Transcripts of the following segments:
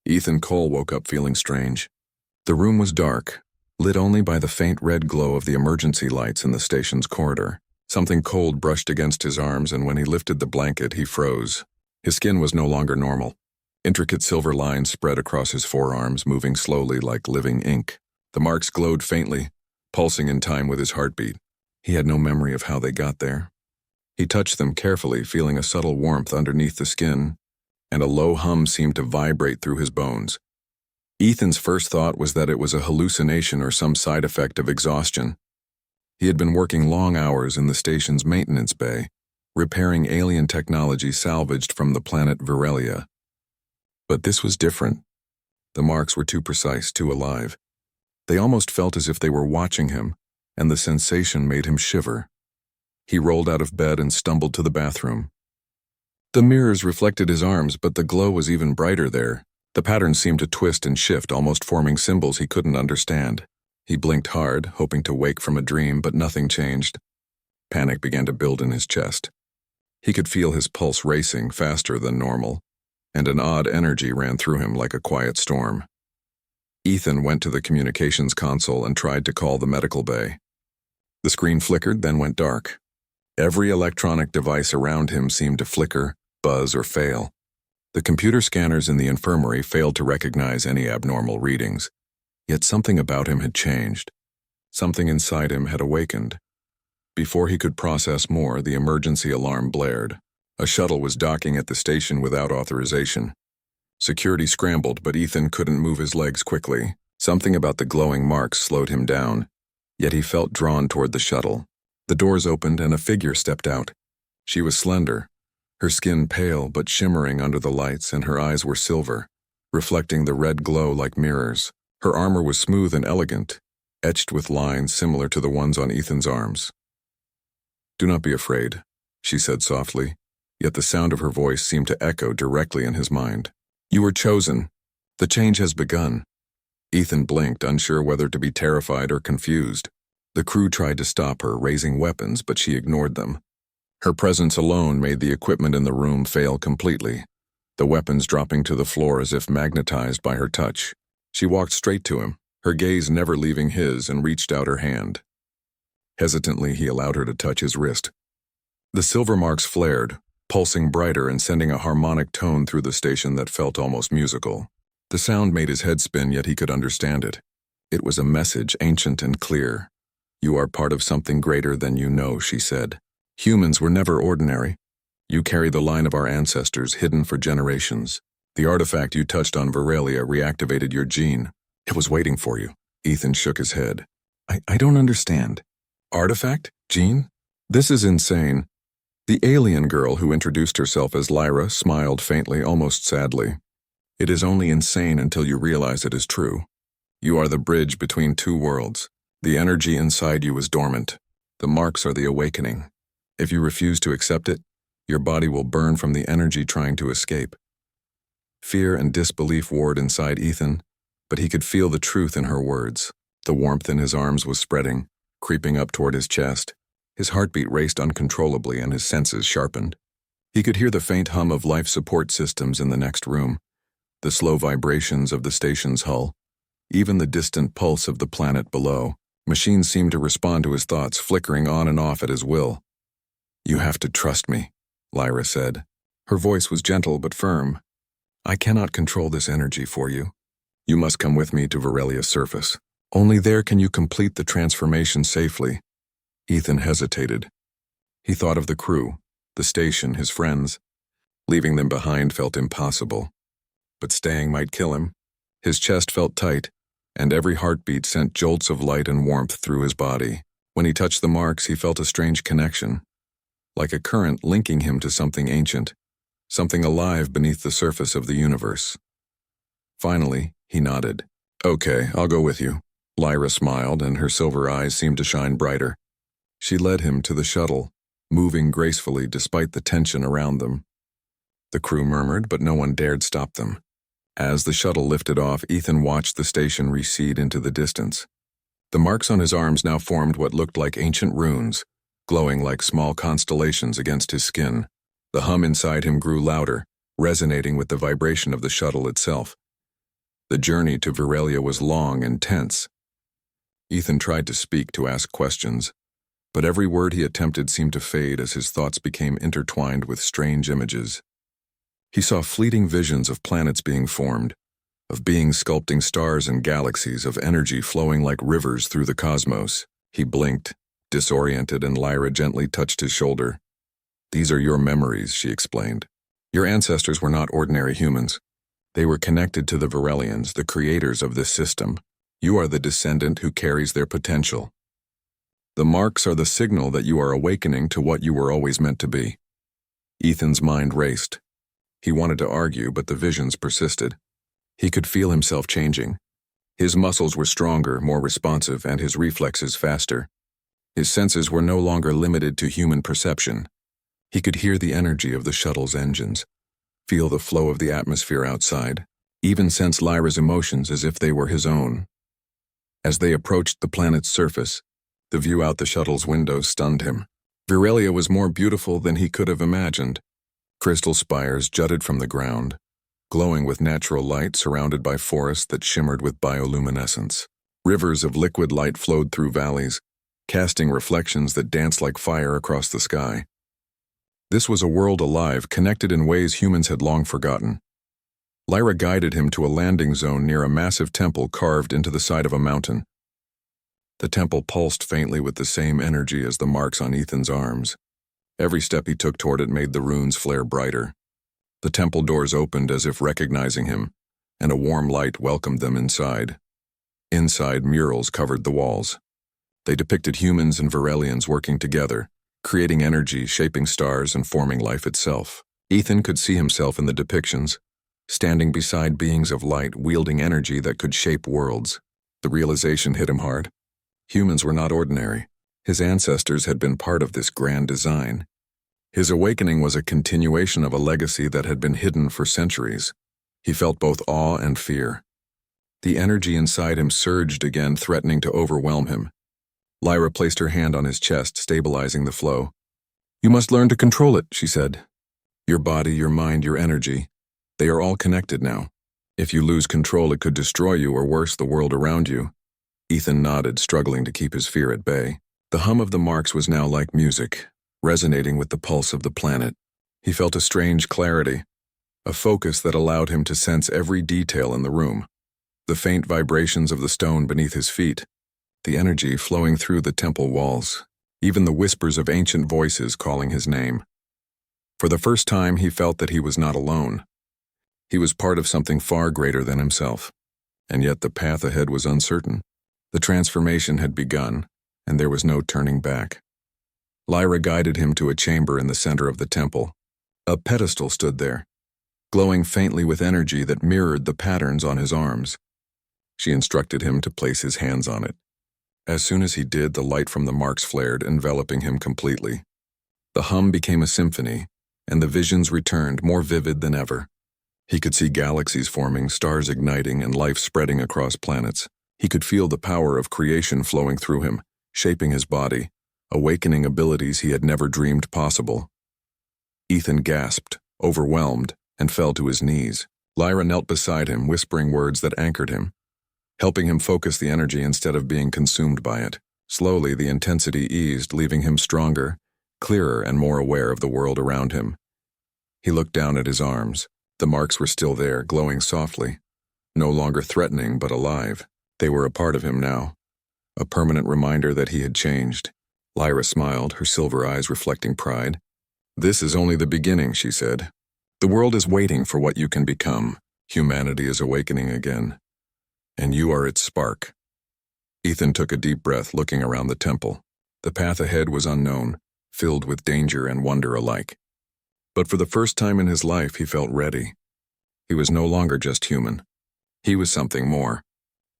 Ethan Cole woke up feeling strange. The room was dark, lit only by the faint red glow of the emergency lights in the station's corridor. Something cold brushed against his arms, and when he lifted the blanket, he froze. His skin was no longer normal. Intricate silver lines spread across his forearms, moving slowly like living ink. The marks glowed faintly, pulsing in time with his heartbeat. He had no memory of how they got there. He touched them carefully, feeling a subtle warmth underneath the skin, and a low hum seemed to vibrate through his bones. Ethan's first thought was that it was a hallucination or some side effect of exhaustion. He had been working long hours in the station's maintenance bay, repairing alien technology salvaged from the planet Virelia. But this was different. The marks were too precise, too alive. They almost felt as if they were watching him, and the sensation made him shiver. He rolled out of bed and stumbled to the bathroom. The mirrors reflected his arms, but the glow was even brighter there. The patterns seemed to twist and shift, almost forming symbols he couldn't understand. He blinked hard, hoping to wake from a dream, but nothing changed. Panic began to build in his chest. He could feel his pulse racing faster than normal, and an odd energy ran through him like a quiet storm. Ethan went to the communications console and tried to call the medical bay. The screen flickered, then went dark. Every electronic device around him seemed to flicker, buzz, or fail. The computer scanners in the infirmary failed to recognize any abnormal readings. Yet something about him had changed. Something inside him had awakened. Before he could process more, the emergency alarm blared. A shuttle was docking at the station without authorization. Security scrambled, but Ethan couldn't move his legs quickly. Something about the glowing marks slowed him down, yet he felt drawn toward the shuttle. The doors opened and a figure stepped out. She was slender, her skin pale but shimmering under the lights, and her eyes were silver, reflecting the red glow like mirrors. Her armor was smooth and elegant, etched with lines similar to the ones on Ethan's arms. "Do not be afraid," she said softly, yet the sound of her voice seemed to echo directly in his mind. "You were chosen. The change has begun." Ethan blinked, unsure whether to be terrified or confused. The crew tried to stop her, raising weapons, but she ignored them. Her presence alone made the equipment in the room fail completely, the weapons dropping to the floor as if magnetized by her touch. She walked straight to him, her gaze never leaving his, and reached out her hand. Hesitantly, he allowed her to touch his wrist. The silver marks flared, pulsing brighter and sending a harmonic tone through the station that felt almost musical. The sound made his head spin, yet he could understand it. It was a message, ancient and clear. "You are part of something greater than you know," she said. "Humans were never ordinary. You carry the line of our ancestors, hidden for generations. The artifact you touched on Virelia reactivated your gene. It was waiting for you." Ethan shook his head. I don't understand. Artifact? Gene? This is insane." The alien girl who introduced herself as Lyra smiled faintly, almost sadly. "It is only insane until you realize it is true. You are the bridge between two worlds. The energy inside you is dormant. The marks are the awakening. If you refuse to accept it, your body will burn from the energy trying to escape." Fear and disbelief warred inside Ethan, but he could feel the truth in her words. The warmth in his arms was spreading, creeping up toward his chest. His heartbeat raced uncontrollably and his senses sharpened. He could hear the faint hum of life support systems in the next room, the slow vibrations of the station's hull, even the distant pulse of the planet below. Machines seemed to respond to his thoughts, flickering on and off at his will. "You have to trust me," Lyra said. Her voice was gentle but firm. "I cannot control this energy for you. You must come with me to Virelia's surface. Only there can you complete the transformation safely." Ethan hesitated. He thought of the crew, the station, his friends. Leaving them behind felt impossible. But staying might kill him. His chest felt tight, and every heartbeat sent jolts of light and warmth through his body. When he touched the marks, he felt a strange connection, like a current linking him to something ancient, something alive beneath the surface of the universe. Finally, he nodded. "Okay, I'll go with you." Lyra smiled, and her silver eyes seemed to shine brighter. She led him to the shuttle, moving gracefully despite the tension around them. The crew murmured, but no one dared stop them. As the shuttle lifted off, Ethan watched the station recede into the distance. The marks on his arms now formed what looked like ancient runes, glowing like small constellations against his skin. The hum inside him grew louder, resonating with the vibration of the shuttle itself. The journey to Veralia was long and tense. Ethan tried to speak, to ask questions, but every word he attempted seemed to fade as his thoughts became intertwined with strange images. He saw fleeting visions of planets being formed, of beings sculpting stars and galaxies, of energy flowing like rivers through the cosmos. He blinked, disoriented, and Lyra gently touched his shoulder. "These are your memories," she explained. "Your ancestors were not ordinary humans. They were connected to the Verelians, the creators of this system. You are the descendant who carries their potential. The marks are the signal that you are awakening to what you were always meant to be." Ethan's mind raced. He wanted to argue, but the visions persisted. He could feel himself changing. His muscles were stronger, more responsive, and his reflexes faster. His senses were no longer limited to human perception. He could hear the energy of the shuttle's engines, feel the flow of the atmosphere outside, even sense Lyra's emotions as if they were his own. As they approached the planet's surface, the view out the shuttle's window stunned him. Veralia was more beautiful than he could have imagined. Crystal spires jutted from the ground, glowing with natural light surrounded by forests that shimmered with bioluminescence. Rivers of liquid light flowed through valleys, casting reflections that danced like fire across the sky. This was a world alive, connected in ways humans had long forgotten. Lyra guided him to a landing zone near a massive temple carved into the side of a mountain. The temple pulsed faintly with the same energy as the marks on Ethan's arms. Every step he took toward it made the runes flare brighter. The temple doors opened as if recognizing him, and a warm light welcomed them inside. Inside, murals covered the walls. They depicted humans and Verelians working together, creating energy, shaping stars, and forming life itself. Ethan could see himself in the depictions, standing beside beings of light, wielding energy that could shape worlds. The realization hit him hard. Humans were not ordinary. His ancestors had been part of this grand design. His awakening was a continuation of a legacy that had been hidden for centuries. He felt both awe and fear. The energy inside him surged again, threatening to overwhelm him. Lyra placed her hand on his chest, stabilizing the flow. "You must learn to control it," she said. "Your body, your mind, your energy, they are all connected now. If you lose control, it could destroy you, or worse, the world around you." Ethan nodded, struggling to keep his fear at bay. The hum of the marks was now like music, resonating with the pulse of the planet. He felt a strange clarity, a focus that allowed him to sense every detail in the room. The faint vibrations of the stone beneath his feet, the energy flowing through the temple walls, even the whispers of ancient voices calling his name. For the first time, he felt that he was not alone. He was part of something far greater than himself, and yet the path ahead was uncertain. The transformation had begun, and there was no turning back. Lyra guided him to a chamber in the center of the temple. A pedestal stood there, glowing faintly with energy that mirrored the patterns on his arms. She instructed him to place his hands on it. As soon as he did, the light from the marks flared, enveloping him completely. The hum became a symphony, and the visions returned, more vivid than ever. He could see galaxies forming, stars igniting, and life spreading across planets. He could feel the power of creation flowing through him, shaping his body, awakening abilities he had never dreamed possible. Ethan gasped, overwhelmed, and fell to his knees. Lyra knelt beside him, whispering words that anchored him, helping him focus the energy instead of being consumed by it. Slowly, the intensity eased, leaving him stronger, clearer, and more aware of the world around him. He looked down at his arms. The marks were still there, glowing softly, no longer threatening but alive. They were a part of him now, a permanent reminder that he had changed. Lyra smiled, her silver eyes reflecting pride. "This is only the beginning," she said. "The world is waiting for what you can become. Humanity is awakening again, and you are its spark." Ethan took a deep breath, looking around the temple. The path ahead was unknown, filled with danger and wonder alike. But for the first time in his life, he felt ready. He was no longer just human. He was something more.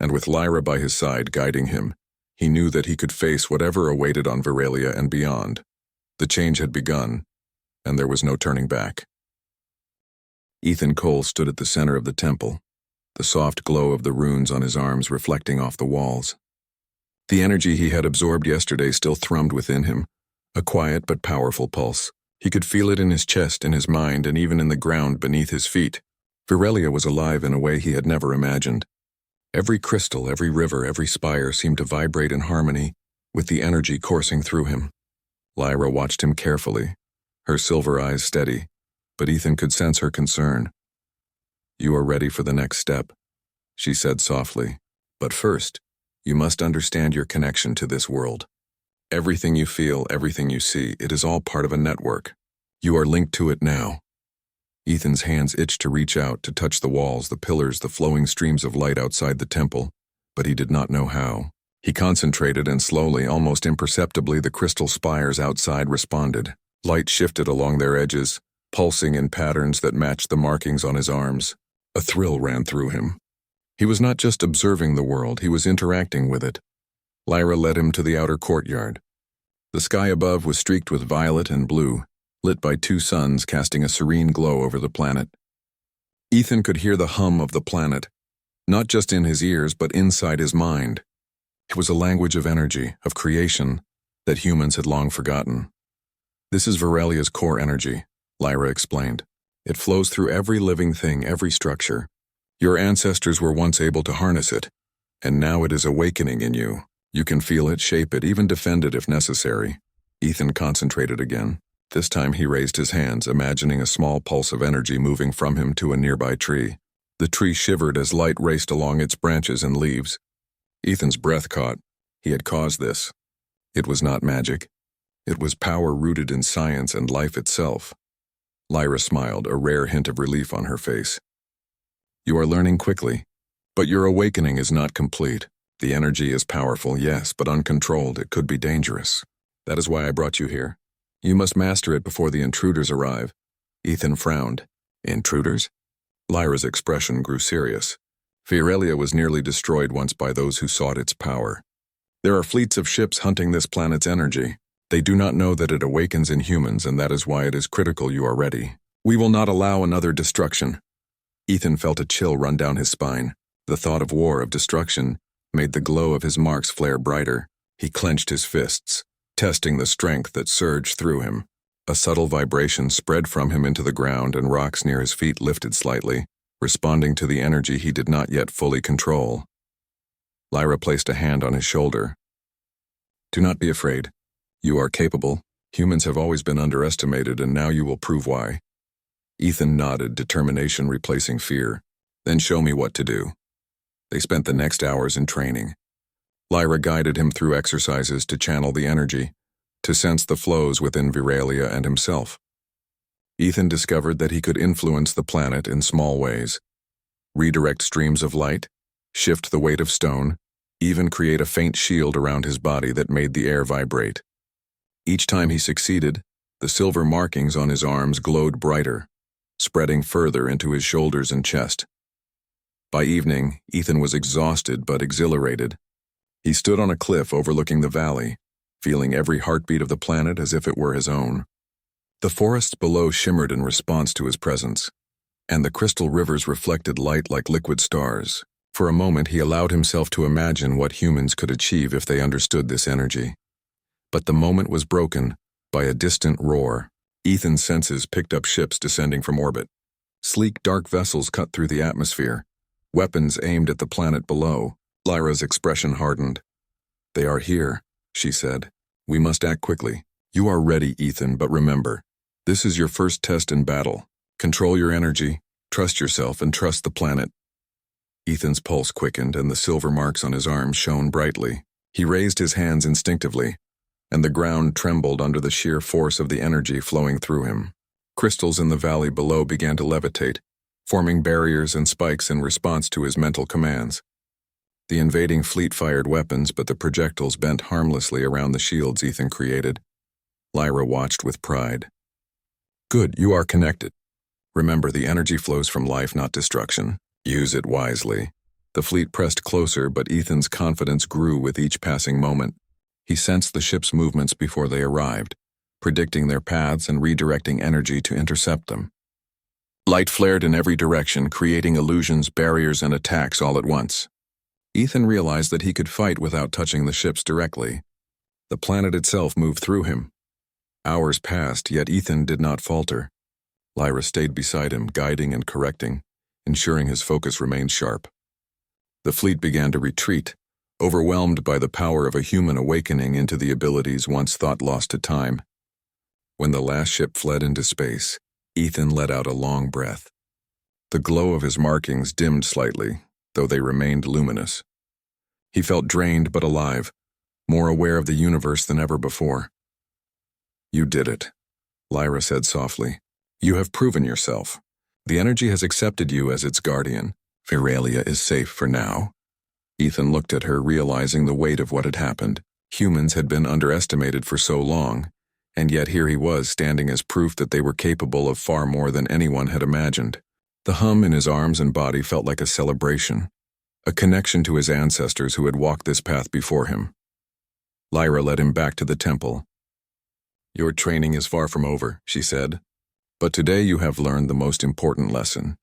And with Lyra by his side guiding him, he knew that he could face whatever awaited on Veralia and beyond. The change had begun, and there was no turning back. Ethan Cole stood at the center of the temple, the soft glow of the runes on his arms reflecting off the walls. The energy he had absorbed yesterday still thrummed within him, a quiet but powerful pulse. He could feel it in his chest, in his mind, and even in the ground beneath his feet. Virelia was alive in a way he had never imagined. Every crystal, every river, every spire seemed to vibrate in harmony with the energy coursing through him. Lyra watched him carefully, her silver eyes steady, but Ethan could sense her concern. "You are ready for the next step," she said softly. "But first, you must understand your connection to this world. Everything you feel, everything you see, it is all part of a network. You are linked to it now." Ethan's hands itched to reach out, to touch the walls, the pillars, the flowing streams of light outside the temple, but he did not know how. He concentrated, and slowly, almost imperceptibly, the crystal spires outside responded. Light shifted along their edges, pulsing in patterns that matched the markings on his arms. A thrill ran through him. He was not just observing the world, he was interacting with it. Lyra led him to the outer courtyard. The sky above was streaked with violet and blue, lit by two suns casting a serene glow over the planet. Ethan could hear the hum of the planet, not just in his ears but inside his mind. It was a language of energy, of creation, that humans had long forgotten. "This is Virelia's core energy," Lyra explained. "It flows through every living thing, every structure. Your ancestors were once able to harness it, and now it is awakening in you. You can feel it, shape it, even defend it if necessary." Ethan concentrated again. This time he raised his hands, imagining a small pulse of energy moving from him to a nearby tree. The tree shivered as light raced along its branches and leaves. Ethan's breath caught. He had caused this. It was not magic. It was power rooted in science and life itself. Lyra smiled, a rare hint of relief on her face. "You are learning quickly, but your awakening is not complete. The energy is powerful, yes, but uncontrolled, it could be dangerous. That is why I brought you here. You must master it before the intruders arrive." Ethan frowned. "Intruders?" Lyra's expression grew serious. Virelia was nearly destroyed once by those who sought its power. There are fleets of ships hunting this planet's energy. They do not know that it awakens in humans, and that is why it is critical you are ready. We will not allow another destruction." Ethan felt a chill run down his spine. The thought of war, of destruction, made the glow of his marks flare brighter. He clenched his fists, testing the strength that surged through him. A subtle vibration spread from him into the ground, and rocks near his feet lifted slightly, responding to the energy he did not yet fully control. Lyra placed a hand on his shoulder. "Do not be afraid. You are capable. Humans have always been underestimated, and now you will prove why." Ethan nodded, determination replacing fear. "Then show me what to do." They spent the next hours in training. Lyra guided him through exercises to channel the energy, to sense the flows within Virelia and himself. Ethan discovered that he could influence the planet in small ways. Redirect streams of light, shift the weight of stone, even create a faint shield around his body that made the air vibrate. Each time he succeeded, the silver markings on his arms glowed brighter, spreading further into his shoulders and chest. By evening, Ethan was exhausted but exhilarated. He stood on a cliff overlooking the valley, feeling every heartbeat of the planet as if it were his own. The forests below shimmered in response to his presence, and the crystal rivers reflected light like liquid stars. For a moment, he allowed himself to imagine what humans could achieve if they understood this energy. But the moment was broken by a distant roar. Ethan's senses picked up ships descending from orbit. Sleek, dark vessels cut through the atmosphere, weapons aimed at the planet below. Lyra's expression hardened. "They are here," she said. "We must act quickly." "You are ready, Ethan, but remember, this is your first test in battle. Control your energy, trust yourself, and trust the planet." Ethan's pulse quickened, and the silver marks on his arms shone brightly. He raised his hands instinctively, and the ground trembled under the sheer force of the energy flowing through him. Crystals in the valley below began to levitate, forming barriers and spikes in response to his mental commands. The invading fleet fired weapons, but the projectiles bent harmlessly around the shields Ethan created. Lyra watched with pride. "Good, you are connected. Remember, the energy flows from life, not destruction. Use it wisely." The fleet pressed closer, but Ethan's confidence grew with each passing moment. He sensed the ship's movements before they arrived, predicting their paths and redirecting energy to intercept them. Light flared in every direction, creating illusions, barriers, and attacks all at once. Ethan realized that he could fight without touching the ships directly. The planet itself moved through him. Hours passed, yet Ethan did not falter. Lyra stayed beside him, guiding and correcting, ensuring his focus remained sharp. The fleet began to retreat, overwhelmed by the power of a human awakening into the abilities once thought lost to time. When the last ship fled into space, Ethan let out a long breath. The glow of his markings dimmed slightly, though they remained luminous. He felt drained but alive, more aware of the universe than ever before. "You did it," Lyra said softly. "You have proven yourself. The energy has accepted you as its guardian. Veralia is safe for now." Ethan looked at her, realizing the weight of what had happened. Humans had been underestimated for so long, and yet here he was standing as proof that they were capable of far more than anyone had imagined. The hum in his arms and body felt like a celebration, a connection to his ancestors who had walked this path before him. Lyra led him back to the temple. "Your training is far from over," she said, "but today you have learned the most important lesson,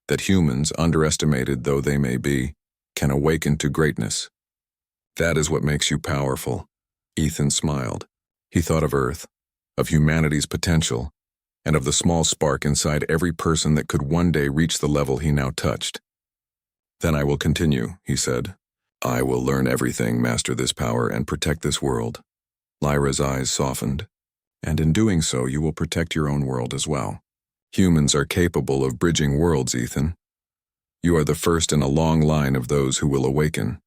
that humans, underestimated though they may be, can awaken to greatness. That is what makes you powerful." Ethan smiled. He thought of Earth, of humanity's potential, and of the small spark inside every person that could one day reach the level he now touched. "Then I will continue," he said. "I will learn everything, master this power, and protect this world." Lyra's eyes softened. "And in doing so, you will protect your own world as well. Humans are capable of bridging worlds, Ethan. You are the first in a long line of those who will awaken."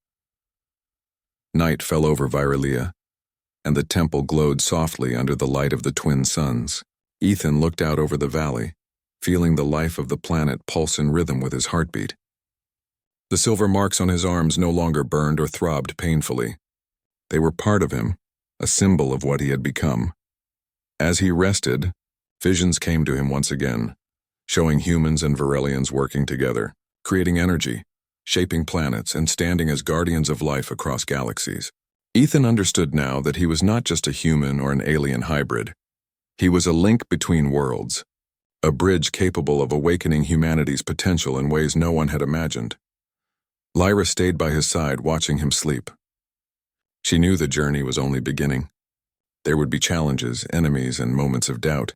Night fell over Veralia, and the temple glowed softly under the light of the twin suns. Ethan looked out over the valley, feeling the life of the planet pulse in rhythm with his heartbeat. The silver marks on his arms no longer burned or throbbed painfully. They were part of him, a symbol of what he had become. As he rested, visions came to him once again, showing humans and Verelians working together, creating energy, shaping planets, and standing as guardians of life across galaxies. Ethan understood now that he was not just a human or an alien hybrid. He was a link between worlds, a bridge capable of awakening humanity's potential in ways no one had imagined. Lyra stayed by his side, watching him sleep. She knew the journey was only beginning. There would be challenges, enemies, and moments of doubt,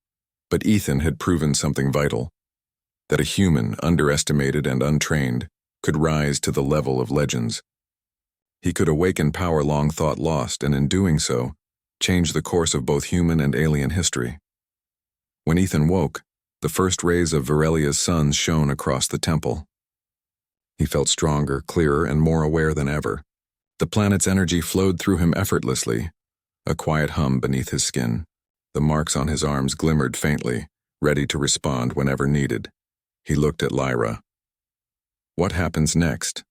but Ethan had proven something vital, that a human, underestimated and untrained, could rise to the level of legends. He could awaken power long thought lost, and in doing so, change the course of both human and alien history. When Ethan woke, the first rays of Verelia's suns shone across the temple. He felt stronger, clearer, and more aware than ever. The planet's energy flowed through him effortlessly, a quiet hum beneath his skin. The marks on his arms glimmered faintly, ready to respond whenever needed. He looked at Lyra. "What happens next?"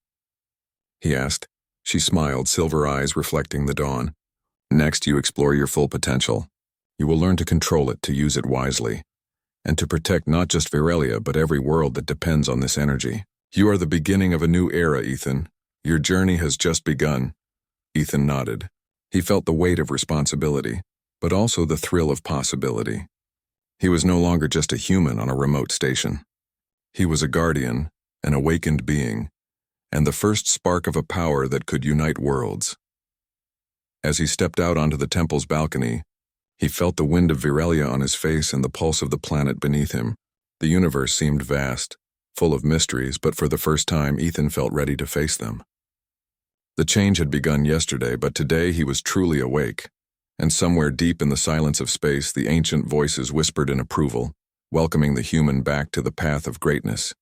he asked. She smiled, silver eyes reflecting the dawn. "Next, you explore your full potential. You will learn to control it, to use it wisely, and to protect not just Verelia, but every world that depends on this energy. You are the beginning of a new era, Ethan. Your journey has just begun." Ethan nodded. He felt the weight of responsibility, but also the thrill of possibility. He was no longer just a human on a remote station. He was a guardian, an awakened being, and the first spark of a power that could unite worlds. As he stepped out onto the temple's balcony, he felt the wind of Verelia on his face and the pulse of the planet beneath him. The universe seemed vast, full of mysteries, but for the first time Ethan felt ready to face them. The change had begun yesterday, but today he was truly awake, and somewhere deep in the silence of space the ancient voices whispered in approval, welcoming the human back to the path of greatness.